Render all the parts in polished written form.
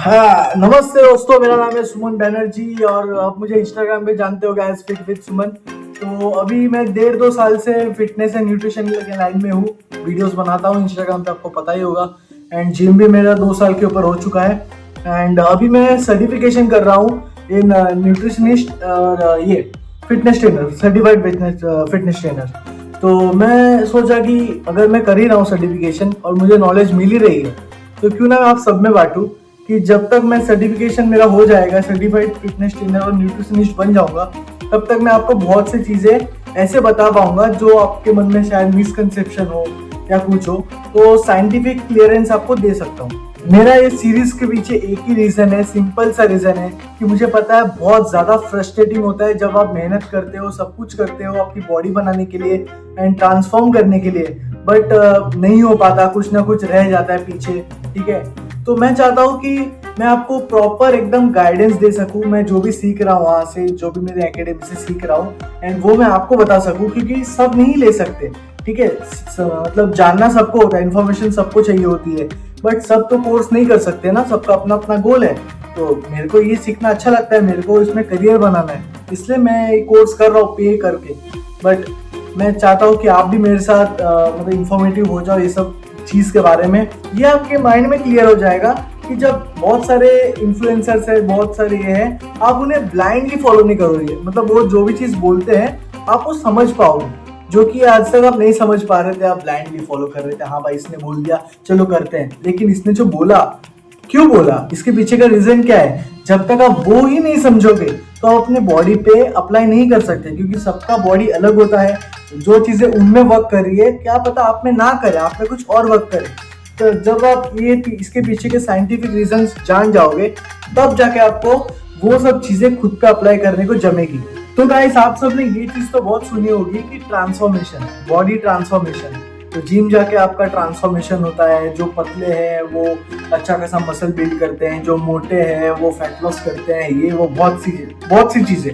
हाँ, नमस्ते दोस्तों। मेरा नाम है सुमन बैनर्जी और आप मुझे इंस्टाग्राम पे जानते हो एज फिट विद सुमन। तो अभी मैं 1.5-2 साल से फिटनेस एंड न्यूट्रिशन के लाइन में हूँ। वीडियोस बनाता हूँ इंस्टाग्राम पे, आपको पता ही होगा। एंड जिम भी मेरा 2 साल के ऊपर हो चुका है। एंड अभी मैं सर्टिफिकेशन कर रहा हूँ इन न्यूट्रिशनिस्ट और ये fitness trainer, certified fitness trainer. तो मैं सोचा कि अगर मैं कर ही रहा हूँ सर्टिफिकेशन और मुझे नॉलेज मिल ही रही है, तो क्यों ना आप सब में बांटूं कि जब तक मैं सर्टिफिकेशन मेरा हो जाएगा, सर्टिफाइड फिटनेस ट्रेनर और न्यूट्रिशनिस्ट बन जाऊंगा, तब तक मैं आपको बहुत सी चीजें ऐसे बता पाऊंगा जो आपके मन में शायद मिसकंसेप्शन हो या कुछ हो, तो साइंटिफिक क्लियरेंस आपको दे सकता हूँ। मेरा ये सीरीज के पीछे एक ही रीजन है, सिंपल सा रीजन है कि मुझे पता है बहुत ज्यादा फ्रस्ट्रेटिंग होता है जब आप मेहनत करते हो, सब कुछ करते हो आपकी बॉडी बनाने के लिए एंड ट्रांसफॉर्म करने के लिए, बट नहीं हो पाता, कुछ ना कुछ रह जाता है पीछे। ठीक है, तो मैं चाहता हूँ कि मैं आपको प्रॉपर एकदम गाइडेंस दे सकूँ। मैं जो भी सीख रहा हूँ वहाँ से, जो भी मेरे एकेडमी से सीख रहा हूँ, एंड वो मैं आपको बता सकूँ, क्योंकि सब नहीं ले सकते। ठीक है, मतलब जानना सबको होता है, इन्फॉर्मेशन सबको चाहिए होती है, बट सब तो कोर्स नहीं कर सकते ना, सबका अपना अपना गोल है। तो मेरे को ये सीखना अच्छा लगता है, मेरे को इसमें करियर बनाना है, इसलिए मैं ये कोर्स कर रहा हूँ पे करके। बट मैं चाहता हूँ कि आप भी मेरे साथ मतलब इंफॉर्मेटिव हो जाओ ये सब चीज के बारे में। ये आपके माइंड में क्लियर हो जाएगा कि जब बहुत सारे इन्फ्लुएंसर्स है, बहुत सारे ये है, आप उन्हें ब्लाइंडली फॉलो नहीं करोगे। मतलब वो जो भी चीज बोलते हैं आप वो समझ पाओगे, जो कि आज तक आप नहीं समझ पा रहे थे, आप ब्लाइंडली फॉलो कर रहे थे। हाँ भाई, इसने बोल दिया चलो करते हैं, लेकिन इसने जो बोला, क्यों बोला, इसके पीछे का रीजन क्या है, जब तक आप वो ही नहीं समझोगे तो आप अपने बॉडी पे अप्लाई नहीं कर सकते, क्योंकि सबका बॉडी अलग होता है। जो चीजें उनमें वर्क कर रही है, क्या पता आप में ना करे, आप में कुछ और वर्क करे। तो जब आप ये इसके पीछे के साइंटिफिक रीजंस जान जाओगे, तब जाके आपको वो सब चीजें खुद पे अप्लाई करने को जमेगी। तो गाइस, आप सबने ये चीज तो बहुत सुनी होगी कि ट्रांसफॉर्मेशन, बॉडी ट्रांसफॉर्मेशन। तो जिम जाके आपका ट्रांसफॉर्मेशन होता है, जो पतले हैं वो अच्छा खासा मसल बिल्ड करते हैं, जो मोटे हैं वो फैट लॉस करते हैं, ये वो बहुत सी चीजें।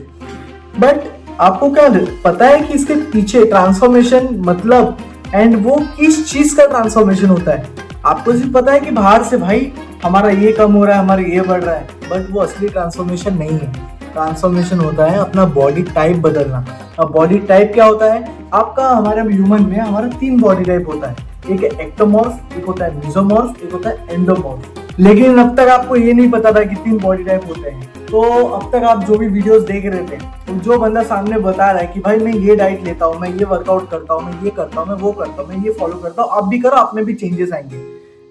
बट आपको क्या पता है कि इसके पीछे ट्रांसफॉर्मेशन मतलब एंड वो किस चीज का ट्रांसफॉर्मेशन होता है? आपको सिर्फ पता है कि बाहर से भाई हमारा ये कम हो रहा है, हमारा ये बढ़ रहा है, बट वो असली ट्रांसफॉर्मेशन नहीं है। ट्रांसफॉर्मेशन होता है अपना बॉडी टाइप बदलना। अब बॉडी टाइप क्या होता है आपका? हमारे ह्यूमन में हमारा 3 बॉडी टाइप होता है, एक है एक्टोमॉर्फ, एक होता है मेसोमॉर्फ, एक होता है एंडोमॉर्फ। लेकिन अब तक आपको ये नहीं पता था कि 3 बॉडी टाइप होते हैं। तो अब तक आप जो भी वीडियोस देख रहे थे, तो जो बंदा सामने बता रहा है कि भाई मैं ये डाइट लेता हूँ, मैं ये वर्कआउट करता हूँ, मैं ये करता हूँ, मैं वो करता हूँ, मैं ये फॉलो करता हूँ, आप भी करो, आप में भी चेंजेस आएंगे।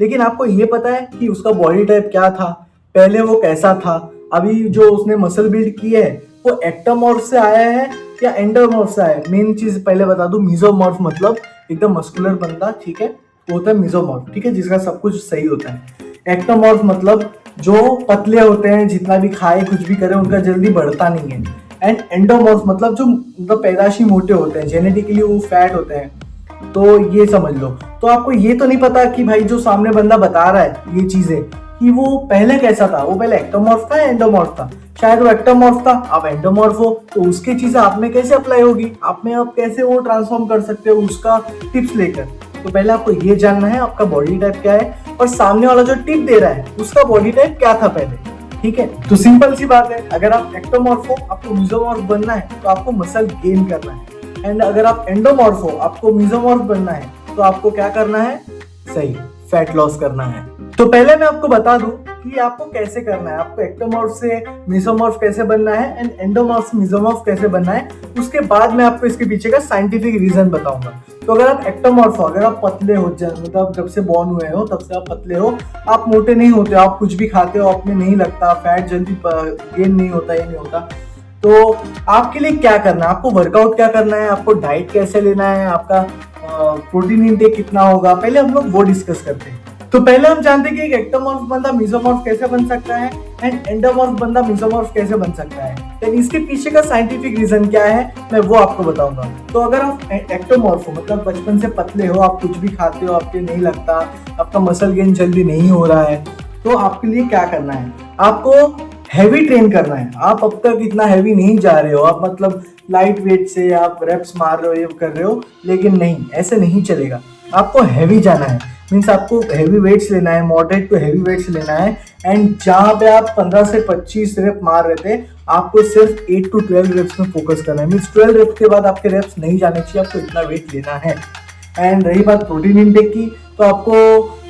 लेकिन आपको ये पता है कि उसका बॉडी टाइप क्या था, पहले वो कैसा था, अभी जो उसने मसल बिल्ड की है वो एक्टोमॉर्फ से आया है या एंडोमॉर्फ से आया है? मेन चीज पहले बता दूं, मेसोमॉर्फ मतलब एकदम मस्कुलर बंदा, ठीक है, वो होता है मेसोमॉर्फ, ठीक है, जिसका सब कुछ सही होता है। एक्टोमॉर्फ मतलब जो पतले होते हैं, जितना भी खाए कुछ भी करे उनका जल्दी बढ़ता नहीं है। एंड एंडोमॉर्फ मतलब जो मतलब पैदाशी मोटे होते हैं, जेनेटिकली वो फैट होते हैं। तो ये समझ लो। तो आपको ये तो नहीं पता कि भाई जो सामने बंदा बता रहा है ये चीजें, कि वो पहले कैसा था, वो पहले एक्टोमॉर्फ था या एंडोमॉर्फ था? शायद वो एक्टोमॉर्फ था, आप एंडोमॉर्फ हो, तो उसकी चीजें आप में कैसे अप्लाई होगी, आप में आप कैसे वो ट्रांसफॉर्म कर सकते हो उसका टिप्स लेकर। तो पहले आपको ये जानना है आपका बॉडी टाइप क्या है, और सामने वाला जो टिप दे रहा है उसका बॉडी टाइप क्या था पहले। ठीक है, तो सिंपल सी बात है, अगर आप एक्टोमॉर्फ हो आपको मेसोमॉर्फ बनना है, तो आपको मसल गेन करना है। एंड अगर आप एंडोमॉर्फ हो आपको मेसोमॉर्फ बनना है, तो आपको क्या करना है? सही, फैट लॉस करना है। तो पहले मैं आपको बता दूं कि आपको कैसे करना है, आपको एक्टोमॉर्फ से मेसोमॉर्फ कैसे बनना है एंड एंडोमॉर्फ से मेसोमॉर्फ कैसे बनना है। उसके बाद मैं आपको इसके पीछे का साइंटिफिक रीजन बताऊंगा। तो अगर आप एक्टोमॉर्फ हो, अगर आप पतले हो, मतलब जब से बॉर्न हुए हो तब से आप पतले हो, आप मोटे नहीं होते, आप कुछ भी खाते हो आप में नहीं लगता, फैट जल्दी गेन नहीं होता, ये नहीं होता, तो आपके लिए क्या करना है? आपको वर्कआउट क्या करना है, आपको डाइट कैसे लेना है, आपका प्रोटीन इंटेक कितना होगा, पहले हम लोग वो डिस्कस करते हैं। तो पहले हम जानते हैं कि एक एक्टोमॉर्फ बंदा मेसोमॉर्फ कैसे बन सकता है एंड एंडोमॉर्फ बंदा मेसोमॉर्फ कैसे बन सकता है। तो इसके पीछे का साइंटिफिक रीजन क्या है मैं वो आपको बताऊंगा। तो अगर आप एक्टोमॉर्फ हो, मतलब बचपन से पतले हो, आप कुछ भी खाते हो आपके नहीं लगता, आपका मसल गेन जल्दी नहीं हो रहा है, तो आपके लिए क्या करना है? आपको हैवी ट्रेन करना है। आप अब तक इतना हैवी नहीं जा रहे हो, आप मतलब लाइट वेट से आप रेप्स मार रहे हो, ये कर रहे हो, लेकिन नहीं, ऐसे नहीं चलेगा। आपको हैवी जाना है, मीन्स आपको हैवी वेट्स लेना है, मॉडरेट टू हैवी वेट्स लेना है। एंड जहाँ पे आप 15 से 25 रेप मार रहे थे, आपको सिर्फ 8 to 12 रेप्स में फोकस करना है। मीन्स 12 रेप्स के बाद आपके रेप्स नहीं जाने चाहिए, आपको इतना वेट लेना है। एंड रही बात प्रोटीन इनटेक की, तो आपको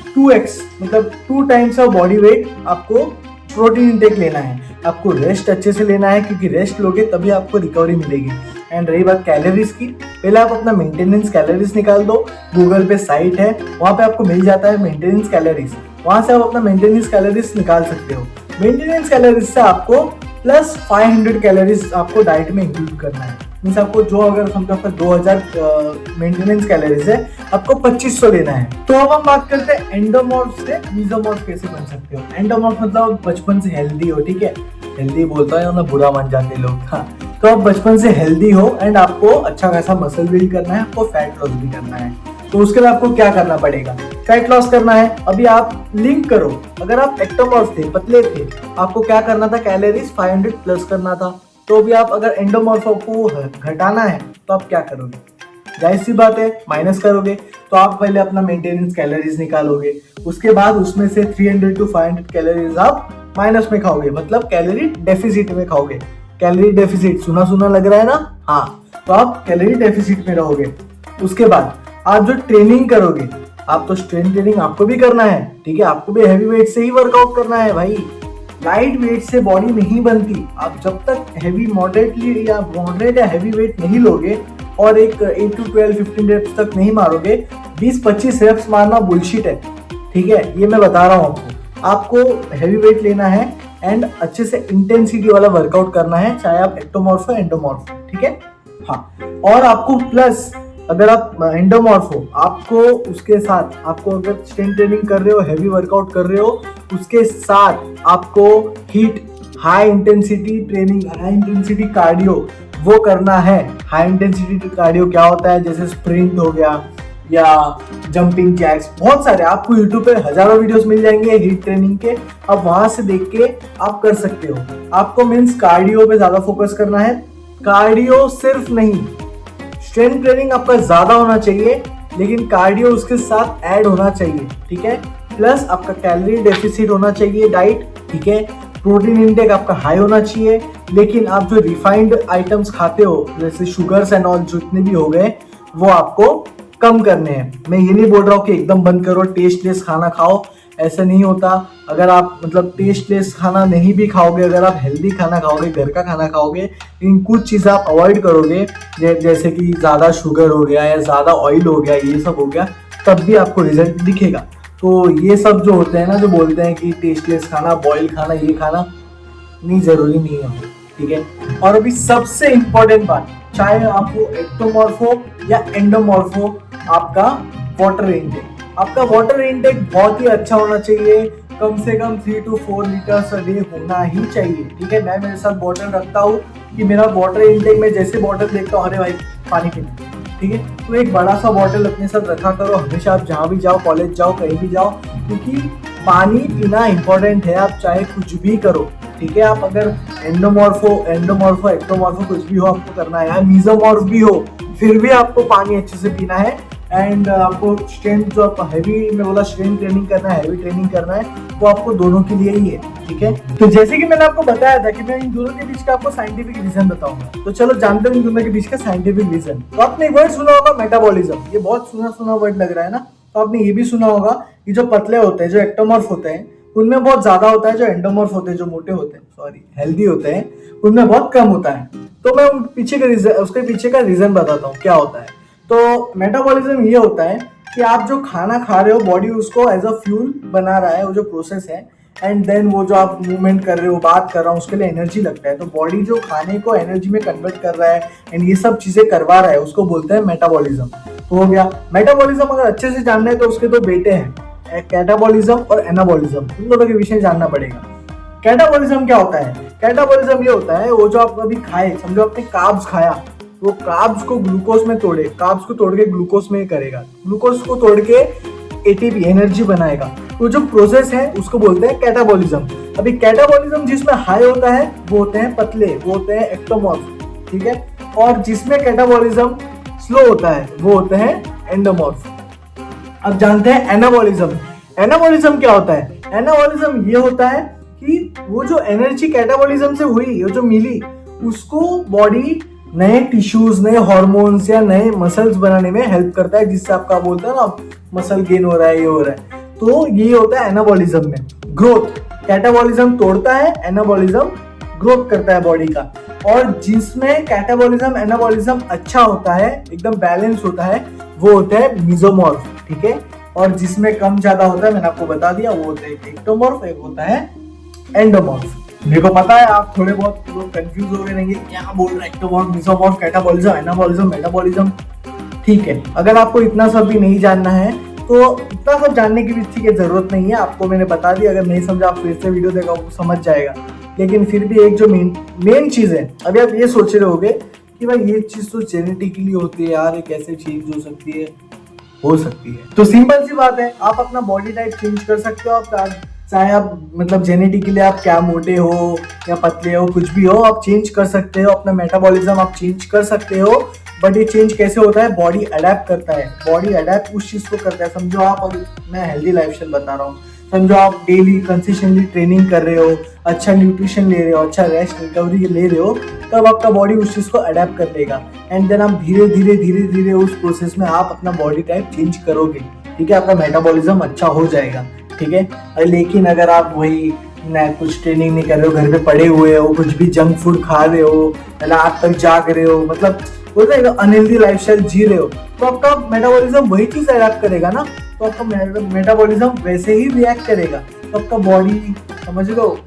2x मतलब 2 टाइम्स ऑफ बॉडी वेट आपको प्रोटीन इनटेक लेना है। आपको रेस्ट अच्छे से लेना है, क्योंकि रेस्ट लोगे तभी आपको रिकवरी मिलेगी। एंड रही बात कैलोरीज की, पहले आप अपना मेंटेनेंस कैलोरीज निकाल दो। गूगल पे साइट है, वहाँ पे आपको मिल जाता है मेंटेनेंस कैलोरीज, वहाँ से आप अपना मेंटेनेंस कैलोरीज निकाल सकते हो। मेंटेनेंस कैलोरीज से आपको प्लस 500 कैलोरीज आपको डाइट में इंक्लूड करना है। मीन्स आपको जो अगर समझो आपका 2000 मेंटेनेंस कैलोरीज है, आपको 2500 लेना है। तो अब हम बात करते हैं एंडोमॉर्फ से मेसोमॉर्फ कैसे बन सकते हो। एंडोमॉर्फ मतलब बचपन से हेल्दी हो, ठीक है, हेल्दी बोलता है ना, बुरा मान जाते लोग। हाँ, तो आप बचपन से हेल्दी हो एंड आपको अच्छा खासा मसल बिल्ड करना है, आपको फैट लॉस भी करना है। तो उसके लिए आपको क्या करना पड़ेगा, फैट लॉस करना है। अभी आप लिंक करो, अगर आप एक्टोमॉर्फ थे, पतले थे, आपको क्या करना था, कैलोरीज 500 प्लस करना था। तो अभी आप अगर एंडोमॉर्फ को घटाना है तो आप क्या करोगे, जाहिर सी बात है माइनस करोगे। तो आप पहले अपना मेंटेनेंस कैलोरीज निकालोगे, उसके बाद उसमें से 300 to 500 कैलोरीज आप माइनस में खाओगे, मतलब कैलोरी डेफिसिट में खाओगे। कैलोरी डेफिसिट सुना सुना लग रहा है ना, हाँ, तो आप कैलोरी डेफिसिट में रहोगे। उसके बाद आप जो ट्रेनिंग करोगे, आप तो स्ट्रेंथ ट्रेनिंग आपको भी करना है, ठीक है, आपको भी हैवी वेट से ही वर्कआउट करना है भाई। लाइट वेट से बॉडी नहीं बनती। आप जब तक हैवी मॉडरेट या हैवी वेट नहीं लोगे और एक 8 to 12 15 रेप्स तक नहीं मारोगे, 20-25 रेप्स मारना बुलशिट है, ठीक है, ये मैं बता रहा हूँ आपको। आपको हैवी वेट लेना है एंड अच्छे से इंटेंसिटी वाला वर्कआउट करना है, चाहे आप एक्टोमॉर्फ हो एंडोमॉर्फ हो, ठीक है। हाँ, और आपको प्लस अगर आप एंडोमॉर्फ हो, आपको उसके साथ आपको अगर स्ट्रेंथ ट्रेनिंग कर रहे हो, हैवी वर्कआउट कर रहे हो, उसके साथ आपको heat high intensity training, high intensity cardio वो करना है। हाई इंटेंसिटी कार्डियो क्या होता है, जैसे स्प्रिंट हो गया या जंपिंग जैक्स, बहुत सारे आपको यूट्यूब पे हजारों वीडियोस मिल जाएंगे हीट ट्रेनिंग के, आप वहां से देख के आप कर सकते हो। आपको मीन्स कार्डियो पे ज्यादा फोकस करना है। कार्डियो सिर्फ नहीं, स्ट्रेंथ ट्रेनिंग आपका ज्यादा होना चाहिए, लेकिन कार्डियो उसके साथ ऐड होना चाहिए, ठीक है। प्लस आपका कैलोरी डेफिसिट होना चाहिए डाइट, ठीक है। प्रोटीन इंटेक आपका हाई होना चाहिए, लेकिन आप जो रिफाइंड आइटम्स खाते हो जैसे शुगर्स एंड ऑल जितने भी हो गए, वो आपको कम करने हैं। मैं ये नहीं बोल रहा हूँ कि एकदम बंद करो, टेस्टलेस खाना खाओ, ऐसा नहीं होता। अगर आप मतलब टेस्टलेस खाना नहीं भी खाओगे, अगर आप हेल्दी खाना खाओगे, घर का खाना खाओगे, लेकिन कुछ चीज़ आप अवॉइड करोगे, जैसे कि ज़्यादा शुगर हो गया या ज़्यादा ऑयल हो गया, ये सब हो गया, तब भी आपको रिजल्ट दिखेगा। तो ये सब जो होते हैं ना, जो बोलते हैं कि टेस्टलेस खाना, बॉयल खाना, ये खाना नहीं, ज़रूरी नहीं है, ठीक है। और अभी सबसे इम्पोर्टेंट बात, चाहे आप वो एक्टोमॉर्फ हो या एंडोमॉर्फ हो, आपका वाटर इनटेक, आपका वाटर इनटेक बहुत ही अच्छा होना चाहिए। कम से कम 3 to 4 लीटर्स अ डे होना ही चाहिए, ठीक है। मैं मेरे साथ बॉटल रखता हूँ कि मेरा वाटर इनटेक में जैसे बॉटल देखता हूँ, अरे भाई पानी पीना, ठीक है, तो एक बड़ा सा बॉटल अपने साथ रखा करो हमेशा, आप जहाँ भी जाओ, कॉलेज जाओ, कहीं भी जाओ, क्योंकि पानी पीना इंपॉर्टेंट है। आप चाहे कुछ भी करो, ठीक है, आप अगर एंडोमॉर्फ हो, एक्टोमॉर्फ हो, कुछ भी हो, आपको करना है, या मेसोमॉर्फ भी हो, फिर भी आपको पानी अच्छे से पीना है। एंड आपको स्ट्रेंथ, जो आप हैवी में बोला स्ट्रेंथ ट्रेनिंग करना है, हैवी ट्रेनिंग करना है, वो आपको दोनों के लिए ही है, ठीक है। तो जैसे कि मैंने आपको बताया था कि मैं इन दोनों के बीच का आपको साइंटिफिक रीजन बताऊंगा, तो चलो जानते हैं इन दोनों के बीच का साइंटिफिक रीजन। तो आपने एक वर्ड सुना होगा मेटाबॉलिज्म, ये बहुत सुना वर्ड लग रहा है ना। तो आपने ये भी सुना होगा कि जो पतले होते हैं, जो एक्टोमॉर्फ होते हैं, उनमें बहुत ज्यादा होता है, जो एंडोमॉर्फ होते हैं, जो मोटे होते हैं, सॉरी हेल्दी होते हैं, उनमें बहुत कम होता है। तो मैं उसके पीछे का रीजन बताता हूँ क्या होता है। तो मेटाबॉलिज्म ये होता है कि आप जो खाना खा रहे हो, बॉडी उसको एज अ फ्यूल बना रहा है, वो जो प्रोसेस है, एंड देन वो जो आप मूवमेंट कर रहे हो, बात कर रहा हूँ, उसके लिए एनर्जी लगता है। तो बॉडी जो खाने को एनर्जी में कन्वर्ट कर रहा है एंड ये सब चीजें करवा रहा है, उसको बोलते हैं मेटाबॉलिज्म। तो हो गया मेटाबॉलिज्म। अगर अच्छे से जानना है तो उसके दो बेटे हैं, कैटाबॉलिज्म और एनाबॉलिज्म, इन दोनों के विषय जानना पड़ेगा। कैटाबॉलिज्म क्या होता है? कैटाबॉलिज्म ये होता है, वो जो आप अभी खाए, समझो आपने कार्ब्स खाया, वो कार्ब्स को ग्लूकोज में तोड़े, कार्ब्स को तोड़ के ग्लूकोज में करेगा, ग्लूकोज को तोड़ के एटीपी एनर्जी बनाएगा। तो जो प्रोसेस है उसको बोलते हैं कैटाबॉलिज्म। अभी कैटाबॉलिज्म जिसमें हाई होता है वो होते हैं पतले, वो होते हैं एक्टोमॉर्फ, ठीक है। और जिसमें कैटाबॉलिज्म स्लो होता है वो होते हैं एंडोमॉर्फ। अब जानते हैं एनाबॉलिज्म। एनाबॉलिज्म क्या होता है? एनाबॉलिज्म ये होता है कि वो जो एनर्जी कैटाबॉलिज्म से हुई, वो जो मिली, उसको बॉडी नए टिश्यूज, नए हॉर्मोन्स या नए मसल्स बनाने में हेल्प करता है, जिससे आपका बोलता है ना मसल गेन हो रहा है, ये हो रहा है। तो ये होता है एनाबॉलिज्म में। ग्रोथ, कैटाबॉलिज्म तोड़ता है, एनाबॉलिज्म ग्रोथ करता है बॉडी का। और जिसमें कैटाबॉलिज्म एनाबॉलिज्म अच्छा होता है, एकदम बैलेंस होता है, वो होता है मेसोमॉर्फ, ठीक है। और जिसमें कम ज्यादा होता है, मैंने आपको बता दिया, वो होता है एक्टोमॉर्फ, एक होता है एंडोमॉर्फ। मेरे को पता है आप थोड़े बहुत लोग कंफ्यूज हो गए रहेंगे, क्या बोल रहे हैं ectomorph, mesomorph, catabolism, anabolism, metabolism. ठीक है, अगर आपको इतना सब भी नहीं जानना है तो इतना सब जानने की भी ठीक है जरूरत नहीं है, आपको मैंने बता दिया। अगर नहीं समझा आप फिर से वीडियो देखा, वो समझ जाएगा। लेकिन फिर भी एक जो मेन चीज है, अभी आप ये सोच रहे होगे कि भाई ये चीज तो जेनेटिकली होती है यार, ये कैसे चेंज हो सकती है? हो सकती है। तो सिंपल सी बात है, आप अपना बॉडी टाइप चेंज कर सकते हो। आप चाहे आप मतलब जेनेटिकली आप क्या मोटे हो या पतले हो, कुछ भी हो, आप चेंज कर सकते हो। अपना मेटाबॉलिज्म आप चेंज कर सकते हो। बट ये चेंज कैसे होता है? बॉडी अडेप्ट करता है। बॉडी अडेप्ट उस चीज को करता है। समझो आप, अगर मैं हेल्दी लाइफस्टाइल बता रहा हूँ, समझो आप डेली कंसिस्टेंटली ट्रेनिंग कर रहे हो, अच्छा न्यूट्रिशन ले रहे हो, अच्छा रेस्ट रिकवरी ले रहे हो, तब आपका बॉडी उस चीज को अडेप्ट कर देगा। एंड देन आप धीरे धीरे उस प्रोसेस में आप अपना बॉडी टाइप चेंज करोगे, ठीक है। आपका मेटाबॉलिज्म अच्छा हो जाएगा, ठीक है। लेकिन अगर आप वही कुछ ट्रेनिंग नहीं कर रहे हो, घर पे पड़े हुए हो, कुछ भी जंक फूड खा रहे हो, रात तक जाग रहे हो, मतलब बोलते हैं अनहेल्दी लाइफस्टाइल जी रहे हो, तो आपका मेटाबॉलिज्म वही चीज अडेप्ट करेगा ना, तो आपका मेटाबॉलिज्म वैसे ही रिएक्ट करेगा। तो आपका बॉडी, समझ लो,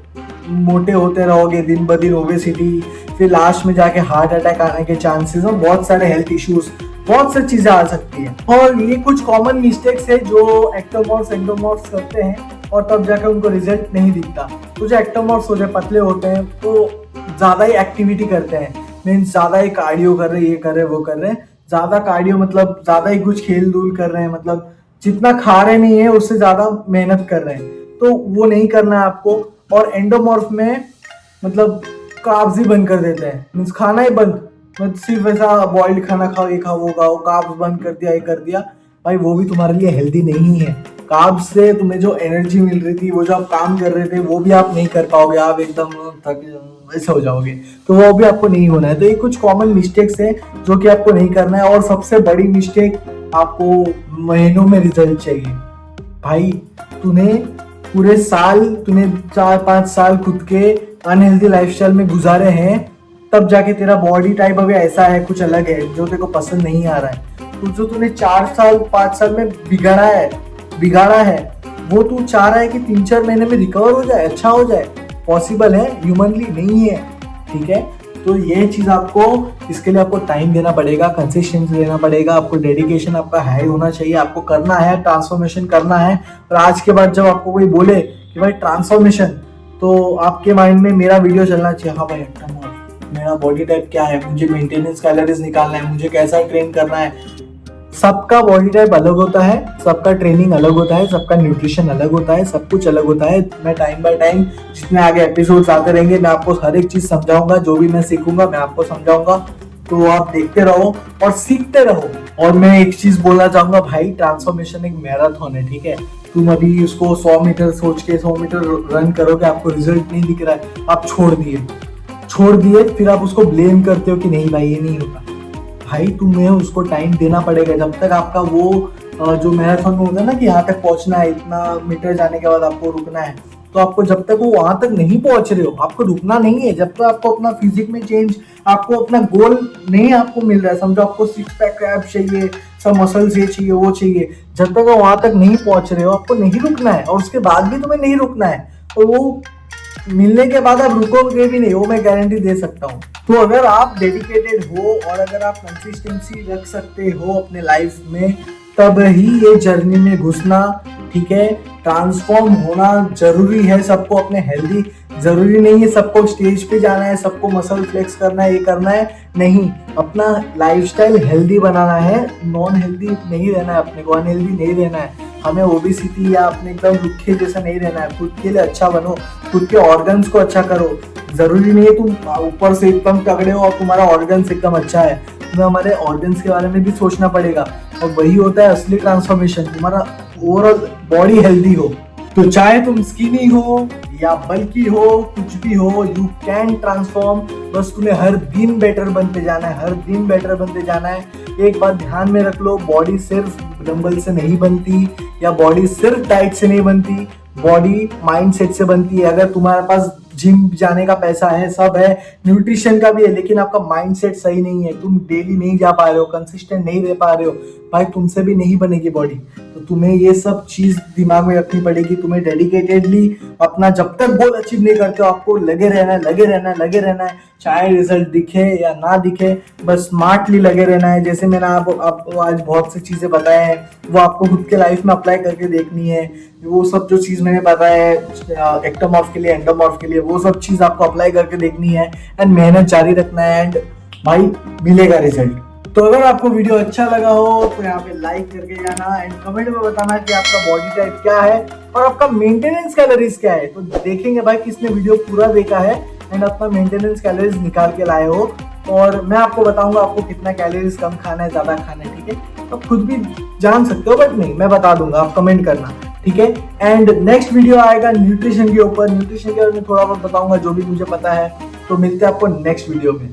मोटे होते रहोगे दिन ब दिन, ओबेसिटी, फिर लास्ट में जाके हार्ट अटैक आने के चांसेस और बहुत सारे हेल्थ इश्यूज, बहुत सारी चीजें आ सकती है। और ये कुछ कॉमन मिस्टेक्स है जो एक्टोमॉर्फ्स एंडोमॉर्फ्स करते हैं और तब जाकर उनको रिजल्ट नहीं दिखता। तो जो एक्टोमॉर्फ्स होते हैं, पतले होते हैं, तो ज्यादा ही एक्टिविटी करते हैं, मीन्स ज्यादा ही कार्डियो कर रहे हैं, ये कर रहे हैं, वो कर रहे हैं। ज्यादा कार्डियो मतलब ज्यादा ही कुछ खेल धूल कर रहे हैं, मतलब जितना खा रहे नहीं है उससे ज्यादा मेहनत कर रहे हैं, तो वो नहीं करना है आपको। और एंडोमॉर्फ में मतलब कार्ब्स ही बंद कर देते हैं, मीन्स खाना ही बंद, मतलब सिर्फ ऐसा बॉइल्ड खाना खाओ, ये खाओ, वो खाओ, कार्ब्स बंद कर दिया, ये कर दिया, भाई वो भी तुम्हारे लिए हेल्दी नहीं है। कार्ब्स से तुम्हें जो एनर्जी मिल रही थी, वो जो आप काम कर रहे थे, वो भी आप नहीं कर पाओगे, आप एकदम थक ऐसे हो जाओगे, तो वो भी आपको नहीं होना है। तो ये कुछ कॉमन मिस्टेक्स है जो कि आपको नहीं करना है। और सबसे बड़ी मिस्टेक, आपको महीनों में रिजल्ट चाहिए। भाई तूने पूरे साल, तूने 4-5 साल खुद के अनहेल्दी लाइफस्टाइल में गुजारे हैं, तब जाके तेरा बॉडी टाइप अभी ऐसा है, कुछ अलग है जो तेरे को पसंद नहीं आ रहा है। तो जो तूने 4 साल 5 साल में बिगाड़ा है, वो तू चाह रहा है कि 3-4 महीने में रिकवर हो जाए, अच्छा हो जाए। पॉसिबल है? ह्यूमनली नहीं है, ठीक है। तो ये चीज आपको, इसके लिए आपको टाइम देना पड़ेगा, कंसिस्टेंसी देना पड़ेगा, आपको डेडिकेशन आपका हाई होना चाहिए, आपको करना है, ट्रांसफॉर्मेशन करना है। और आज के बाद जब आपको कोई बोले कि भाई ट्रांसफॉर्मेशन, तो आपके माइंड में मेरा वीडियो चलना चाहिए, हाँ भाई मेरा बॉडी टाइप क्या है, मुझे मेंटेनेंस कैलोरीज निकालना है, मुझे कैसा ट्रेन करना है। सबका बॉडी टाइप अलग होता है, सबका ट्रेनिंग अलग होता है, सबका न्यूट्रिशन अलग होता है, सब कुछ अलग होता है। मैं टाइम बाय टाइम जितने आगे एपिसोड्स आते रहेंगे, मैं आपको हर एक चीज समझाऊंगा, जो भी मैं सीखूंगा मैं आपको समझाऊंगा। तो आप देखते रहो और सीखते रहो। और मैं एक चीज बोलना चाहूंगा भाई, ट्रांसफॉर्मेशन एक मैराथन है, ठीक है। तुम अभी उसको 100 मीटर सोच के 100 मीटर रन करोगे, आपको रिजल्ट नहीं दिख रहा है, आप छोड़ दिए, फिर आप उसको ब्लेम करते हो कि नहीं भाई ये नहीं होता। भाई तुम्हें उसको टाइम देना पड़ेगा। जब तक आपका वो जो मैराथन में होता है ना कि यहाँ तक पहुंचना है, इतना मीटर जाने के बाद आपको रुकना है, तो आपको जब तक वो वहां तक नहीं पहुंच रहे हो, आपको रुकना नहीं है। जब तक आपको अपना फिजिक में चेंज, आपको अपना गोल नहीं आपको मिल रहा है, समझो आपको 6 पैक एब्स चाहिए, सब मसल्स ये चाहिए, वो चाहिए, जब तक वहां तक नहीं पहुंच रहे हो, आपको नहीं रुकना है। और उसके बाद भी तुम्हें नहीं रुकना है, और वो मिलने के बाद आप रुकोगे भी नहीं, वो मैं गारंटी दे सकता हूँ। तो अगर आप डेडिकेटेड हो और अगर आप कंसिस्टेंसी रख सकते हो अपने लाइफ में, तब ही ये जर्नी में घुसना, ठीक है। ट्रांसफॉर्म होना जरूरी है सबको, अपने हेल्दी जरूरी नहीं है सबको स्टेज पे जाना है, सबको मसल फ्लेक्स करना है, ये करना है, नहीं। अपना लाइफस्टाइल हेल्दी बनाना है, नॉन हेल्दी नहीं रहना है, अपने को अनहेल्दी नहीं रहना है, हमें ओबेसिटी या अपने एकदम रुखे जैसा नहीं रहना है। खुद के लिए अच्छा बनो, खुद के ऑर्गन्स को अच्छा करो। जरूरी नहीं है तुम ऊपर से एकदम तगड़े हो और तुम्हारा ऑर्गन्स एकदम अच्छा है, तुम्हें हमारे ऑर्गन्स के बारे में भी सोचना पड़ेगा, और वही होता है असली ट्रांसफॉर्मेशन, तुम्हारा ओवरऑल बॉडी हेल्दी हो। तो चाहे तुम स्किनी हो या बल्की हो, कुछ भी हो, यू कैन ट्रांसफॉर्म। बस तुम्हें हर दिन बेटर बनते जाना है, हर दिन बेटर बनते जाना है। एक बात ध्यान में रख लो, बॉडी सिर्फ डंबल से नहीं बनती, या बॉडी सिर्फ डाइट से नहीं बनती, बॉडी माइंडसेट से बनती है। अगर तुम्हारे पास जिम जाने का पैसा है, सब है, न्यूट्रिशन का भी है, लेकिन आपका माइंडसेट सही नहीं है, तुम डेली नहीं जा पा रहे हो, कंसिस्टेंट नहीं रह पा रहे हो, भाई तुमसे भी नहीं बनेगी बॉडी। तो तुम्हें ये सब चीज दिमाग में रखनी पड़ेगी। तुम्हें डेडिकेटेडली अपना जब तक गोल अचीव नहीं करते हो, आपको लगे रहना है, लगे रहना है, लगे रहना है, चाहे रिजल्ट दिखे या ना दिखे, बस स्मार्टली लगे रहना है। जैसे मैंने आपको आज बहुत सी चीजें बताए हैं, वो आपको खुद के लाइफ में अप्लाई करके देखनी है। वो सब जो चीज मैंने बताया है एक्टोमॉर्फ के लिए, एंडोमॉर्फ के लिए, वो सब चीज आपको अप्लाई करके देखनी है, एंड मेहनत जारी रखना है, एंड भाई मिलेगा रिजल्ट। तो अगर आपको वीडियो अच्छा लगा हो तो यहाँ पे लाइक करके जाना, एंड कमेंट में बताना कि आपका बॉडी टाइप क्या है और आपका मेंटेनेंस कैलोरीज क्या है। तो देखेंगे भाई किसने वीडियो पूरा देखा है एंड अपना मेंटेनेंस कैलोरीज निकाल के लाए हो, और मैं आपको बताऊंगा आपको कितना कैलोरीज कम खाना है, ज्यादा खाना है, ठीक है। तो खुद भी जान सकते हो, बट नहीं, मैं बता दूंगा, आप कमेंट करना, ठीक है। एंड नेक्स्ट वीडियो आएगा न्यूट्रिशन के ऊपर, न्यूट्रिशन के बारे में थोड़ा बहुत बताऊंगा जो भी मुझे पता है। तो मिलते हैं आपको नेक्स्ट वीडियो में।